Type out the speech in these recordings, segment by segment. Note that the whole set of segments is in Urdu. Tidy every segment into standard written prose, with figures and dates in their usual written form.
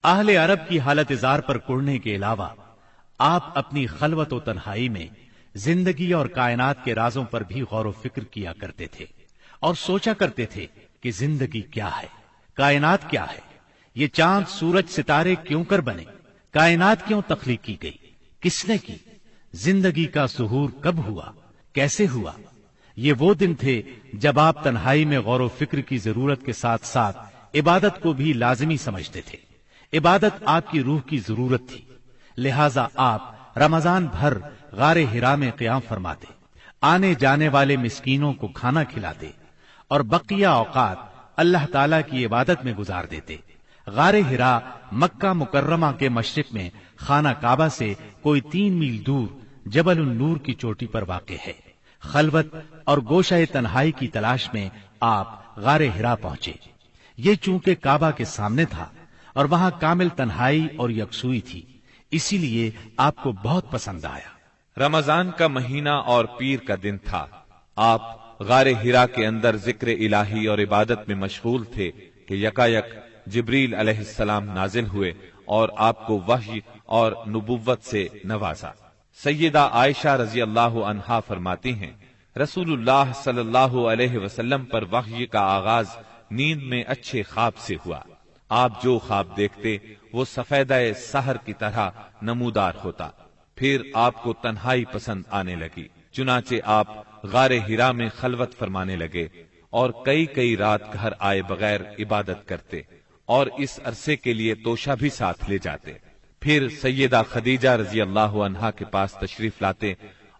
اہل عرب کی حالت زار پر کوڑنے کے علاوہ آپ اپنی خلوت و تنہائی میں زندگی اور کائنات کے رازوں پر بھی غور و فکر کیا کرتے تھے اور سوچا کرتے تھے کہ زندگی کیا ہے، کائنات کیا ہے، یہ چاند سورج ستارے کیوں کر بنے، کائنات کیوں تخلیق کی گئی، کس نے کی، زندگی کا ظہور کب ہوا، کیسے ہوا۔ یہ وہ دن تھے جب آپ تنہائی میں غور و فکر کی ضرورت کے ساتھ ساتھ عبادت کو بھی لازمی سمجھتے تھے۔ عبادت آپ کی روح کی ضرورت تھی، لہذا آپ رمضان بھر غار حرا میں قیام فرماتے، آنے جانے والے مسکینوں کو کھانا کھلاتے اور بقیہ اوقات اللہ تعالی کی عبادت میں گزار دیتے۔ غار حرا مکہ مکرمہ کے مشرق میں خانہ کعبہ سے کوئی 3 میل دور جبل النور کی چوٹی پر واقع ہے۔ خلوت اور گوشہ تنہائی کی تلاش میں آپ غار حرا پہنچے۔ یہ چونکہ کعبہ کے سامنے تھا اور وہاں کامل تنہائی اور یکسوئی تھی، اسی لیے آپ کو بہت پسند آیا۔ رمضان کا مہینہ اور پیر کا دن تھا۔ آپ غار حرا کے اندر ذکر الہی اور عبادت میں مشغول تھے کہ یکایک جبریل علیہ السلام نازل ہوئے اور آپ کو وحی اور نبوت سے نوازا۔ سیدہ عائشہ رضی اللہ عنہا فرماتی ہیں، رسول اللہ صلی اللہ علیہ وسلم پر وحی کا آغاز نیند میں اچھے خواب سے ہوا۔ آپ جو خواب دیکھتے وہ سفیدہ سحر کی طرح نمودار ہوتا۔ پھر آپ کو تنہائی پسند آنے لگی، چنانچہ آپ غار حرا میں خلوت فرمانے لگے اور کئی رات گھر آئے بغیر عبادت کرتے اور اس عرصے کے لیے توشہ بھی ساتھ لے جاتے۔ پھر سیدہ خدیجہ رضی اللہ عنہا کے پاس تشریف لاتے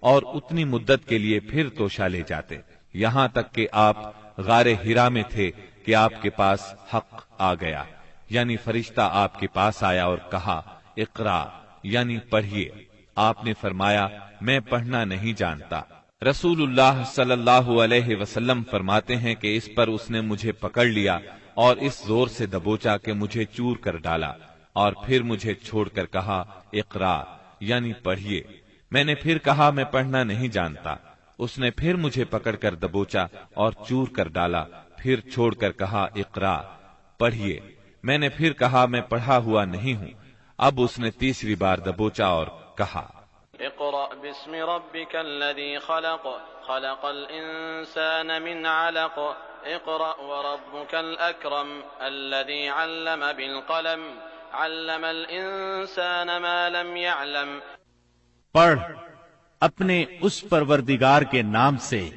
اور اتنی مدت کے لیے پھر توشہ لے جاتے، یہاں تک کہ آپ غار حرا میں تھے کہ آپ کے پاس حق آ گیا، یعنی فرشتہ آپ کے پاس آیا اور کہا اقرا، یعنی پڑھیے۔ آپ نے فرمایا میں پڑھنا نہیں جانتا۔ رسول اللہ صلی اللہ علیہ وسلم فرماتے ہیں کہ اس پر اس نے مجھے پکڑ لیا اور اس زور سے دبوچا کہ مجھے چور کر ڈالا اور پھر مجھے چھوڑ کر کہا اقرا، یعنی پڑھیے۔ میں نے پھر کہا میں پڑھنا نہیں جانتا۔ اس نے پھر مجھے پکڑ کر دبوچا اور چور کر ڈالا، پھر چھوڑ کر کہا اقرا، پڑھیے۔ میں نے پھر کہا میں پڑھا ہوا نہیں ہوں۔ اب اس نے تیسری بار دبوچا اور کہا اقرأ باسم ربك الذي خلق خلق الإنسان من علق اقرأ وربك الأكرم الذي علم بالقلم علم الإنسان ما لم يعلم۔ پڑھ اپنے اس پروردگار کے نام سے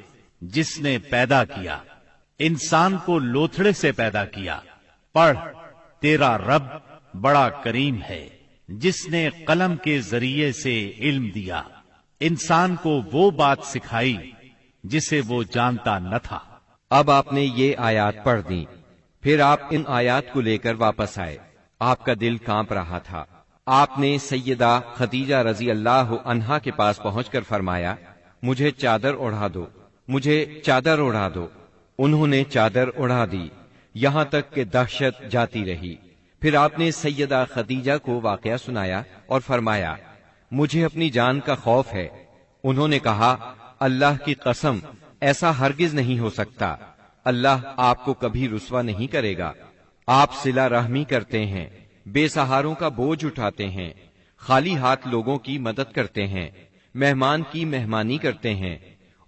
جس نے پیدا کیا، انسان کو لوتھڑے سے پیدا کیا۔ پڑھ تیرا رب بڑا کریم ہے جس نے قلم کے ذریعے سے علم دیا، انسان کو وہ بات سکھائی جسے وہ جانتا نہ تھا۔ اب آپ نے یہ آیات پڑھ دیں، پھر آپ ان آیات کو لے کر واپس آئے۔ آپ کا دل کانپ رہا تھا۔ آپ نے سیدہ خدیجہ رضی اللہ عنہا کے پاس پہنچ کر فرمایا مجھے چادر اڑا دو، مجھے چادر اڑا دو۔ انہوں نے چادر اڑا دی، یہاں تک کہ دہشت جاتی رہی۔ پھر آپ نے سیدہ خدیجہ کو واقعہ سنایا اور فرمایا مجھے اپنی جان کا خوف ہے۔ انہوں نے کہا اللہ کی قسم ایسا ہرگز نہیں ہو سکتا، اللہ آپ کو کبھی رسوا نہیں کرے گا۔ آپ صلہ رحمی کرتے ہیں، بے سہاروں کا بوجھ اٹھاتے ہیں، خالی ہاتھ لوگوں کی مدد کرتے ہیں، مہمان کی مہمانی کرتے ہیں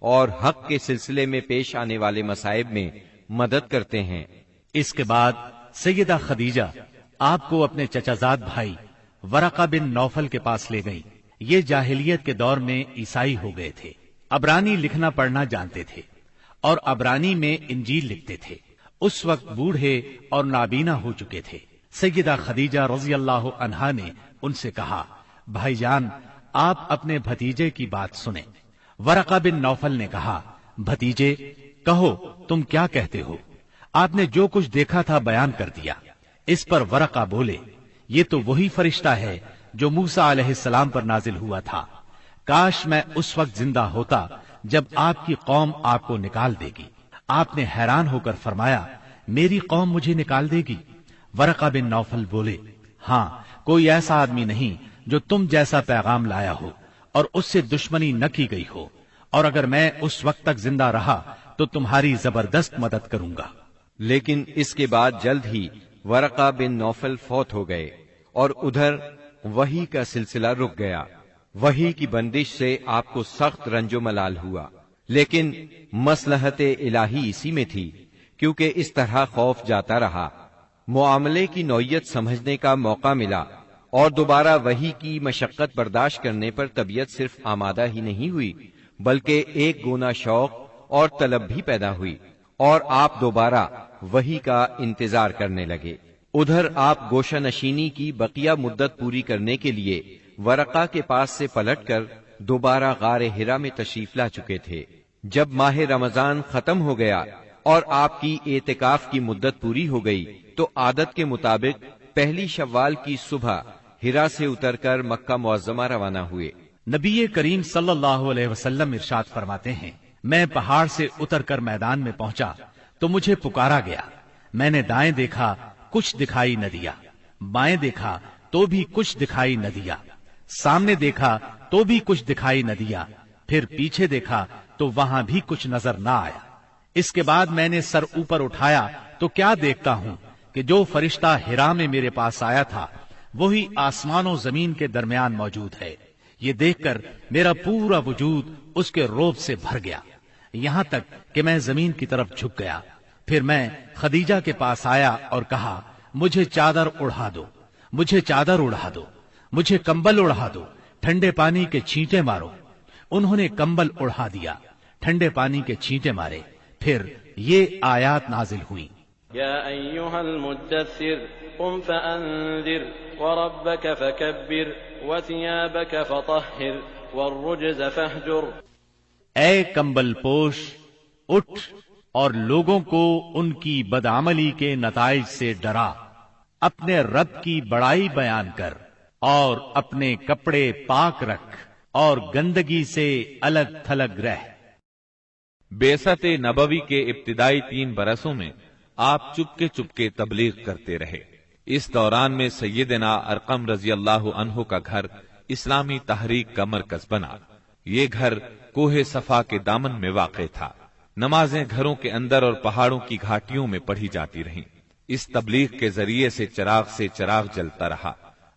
اور حق کے سلسلے میں پیش آنے والے مصائب میں مدد کرتے ہیں۔ اس کے بعد سیدہ خدیجہ آپ کو اپنے چچا زاد بھائی ورقہ بن نوفل کے پاس لے گئی۔ یہ جاہلیت کے دور میں عیسائی ہو گئے تھے، عبرانی لکھنا پڑھنا جانتے تھے اور عبرانی میں انجیل لکھتے تھے۔ اس وقت بوڑھے اور نابینا ہو چکے تھے۔ سیدہ خدیجہ رضی اللہ عنہا نے ان سے کہا بھائی جان آپ اپنے بھتیجے کی بات سنیں۔ ورقہ بن نوفل نے کہا بھتیجے کہو تم کیا کہتے ہو؟ آپ نے جو کچھ دیکھا تھا بیان کر دیا۔ اس پر ورقہ بولے یہ تو وہی فرشتہ ہے جو موسیٰ علیہ السلام پر نازل ہوا تھا۔ کاش میں اس وقت زندہ ہوتا جب آپ کی قوم آپ کو نکال دے گی۔ آپ نے حیران ہو کر فرمایا میری قوم مجھے نکال دے گی؟ ورقہ بن نوفل بولے ہاں کوئی ایسا آدمی نہیں جو تم جیسا پیغام لایا ہو اور اس سے دشمنی نہ کی گئی ہو، اور اگر میں اس وقت تک زندہ رہا تو تمہاری زبردست مدد کروں گا۔ لیکن اس کے بعد جلد ہی ورقہ بن نوفل فوت ہو گئے۔ اور ادھر وحی کا سلسلہ رک گیا۔ وحی کی بندش سے آپ کو سخت رنج و ملال ہوا، لیکن مصلحت الہی اسی میں تھی، کیونکہ اس طرح خوف جاتا رہا، معاملے کی نوعیت سمجھنے کا موقع ملا، اور دوبارہ وحی کی مشقت برداشت کرنے پر طبیعت صرف آمادہ ہی نہیں ہوئی بلکہ ایک گونا شوق اور طلب بھی پیدا ہوئی، اور آپ دوبارہ وحی کا انتظار کرنے لگے۔ ادھر آپ گوشہ نشینی کی بقیہ مدت پوری کرنے کے لیے ورقہ کے پاس سے پلٹ کر دوبارہ غار حرا میں تشریف لا چکے تھے۔ جب ماہ رمضان ختم ہو گیا اور آپ کی اعتکاف کی مدت پوری ہو گئی تو عادت کے مطابق پہلی شوال کی صبح حرا سے اتر کر مکہ معظمہ روانہ ہوئے۔ نبی کریم صلی اللہ علیہ وسلم ارشاد فرماتے ہیں، میں پہاڑ سے اتر کر میدان میں پہنچا تو مجھے پکارا گیا۔ میں نے دائیں دیکھا، کچھ دکھائی نہ دیا، بائیں دیکھا تو بھی کچھ دکھائی نہ دیا، سامنے دیکھا تو بھی کچھ دکھائی نہ دیا، پھر پیچھے دیکھا تو وہاں بھی کچھ نظر نہ آیا۔ اس کے بعد میں نے سر اوپر اٹھایا تو کیا دیکھتا ہوں کہ جو فرشتہ حرا میں میرے پاس آیا تھا وہی آسمان و زمین کے درمیان موجود ہے۔ یہ دیکھ کر میرا پورا وجود اس کے روب سے بھر گیا، یہاں تک کہ میں زمین کی طرف جھک گیا۔ پھر میں خدیجہ کے پاس آیا اور کہا، مجھے چادر اڑا دو، مجھے چادر اڑا دو، مجھے کمبل اڑا دو، ٹھنڈے پانی کے چھینٹے مارو۔ انہوں نے کمبل اڑا دیا، ٹھنڈے پانی کے چھینٹے مارے، پھر یہ آیات نازل ہوئیں۔ یا ایھا المدثر قم فانذر وربک فکبر وثیابک فطہر والرجز فاہجر۔ اے کمبل پوش، اٹھ اور لوگوں کو ان کی بدعملی کے نتائج سے ڈرا، اپنے رب کی بڑائی بیان کر اور اپنے کپڑے پاک رکھ اور گندگی سے الگ تھلگ رہ۔ بعثت نبوی کے ابتدائی 3 برسوں میں آپ چپکے تبلیغ کرتے رہے۔ اس دوران میں سیدنا ارقم رضی اللہ عنہ کا گھر اسلامی تحریک کا مرکز بنا۔ یہ گھر کوہ صفا کے دامن میں واقع تھا۔ نمازیں گھروں کے اندر اور پہاڑوں کی گھاٹیوں میں پڑھی جاتی رہیں۔ اس تبلیغ کے ذریعے سے چراغ جلتا رہا۔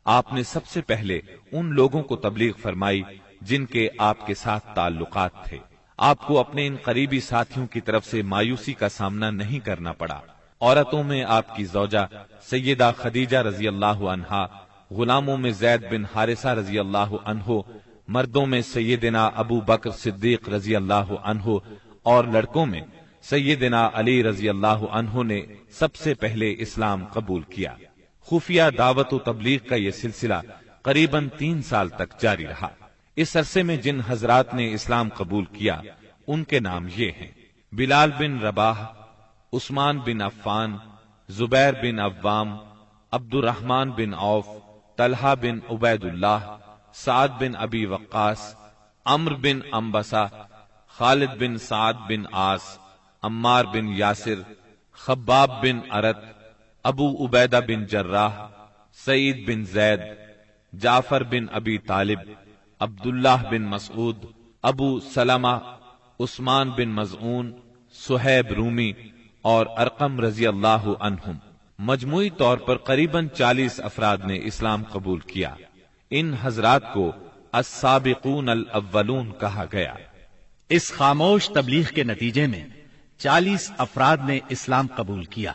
آپ نے سب سے پہلے ان لوگوں کو تبلیغ فرمائی جن کے آپ کے ساتھ تعلقات تھے۔ آپ کو اپنے ان قریبی ساتھیوں کی طرف سے مایوسی کا سامنا نہیں کرنا پڑا۔ عورتوں میں آپ کی زوجہ سیدہ خدیجہ رضی اللہ عنہا، غلاموں میں زید بن حارثہ رضی اللہ عنہ، مردوں میں سیدنا ابو بکر صدیق رضی اللہ عنہ اور لڑکوں میں سیدنا علی رضی اللہ عنہ نے سب سے پہلے اسلام قبول کیا۔ خفیہ دعوت و تبلیغ کا یہ سلسلہ قریباً 3 سال تک جاری رہا۔ اس عرصے میں جن حضرات نے اسلام قبول کیا ان کے نام یہ ہیں: بلال بن رباح، عثمان بن عفان، زبیر بن عوام، عبد الرحمن بن عوف، طلحہ بن عبید اللہ، سعد بن ابی وقاص، عمرو بن انبسہ، خالد بن سعد بن عاص، عمار بن یاسر، خباب بن ارت، ابو عبیدہ بن جراح، سعید بن زید، جعفر بن ابی طالب، عبداللہ بن مسعود، ابو سلمہ، عثمان بن مظعون، صہیب رومی اور ارقم رضی اللہ عنہم۔ مجموعی طور پر قریباً 40 افراد نے اسلام قبول کیا۔ ان حضرات کو السابقون الاولون کہا گیا۔ اس خاموش تبلیغ کے نتیجے میں 40 افراد نے اسلام قبول کیا۔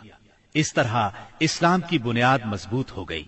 اس طرح اسلام کی بنیاد مضبوط ہو گئی۔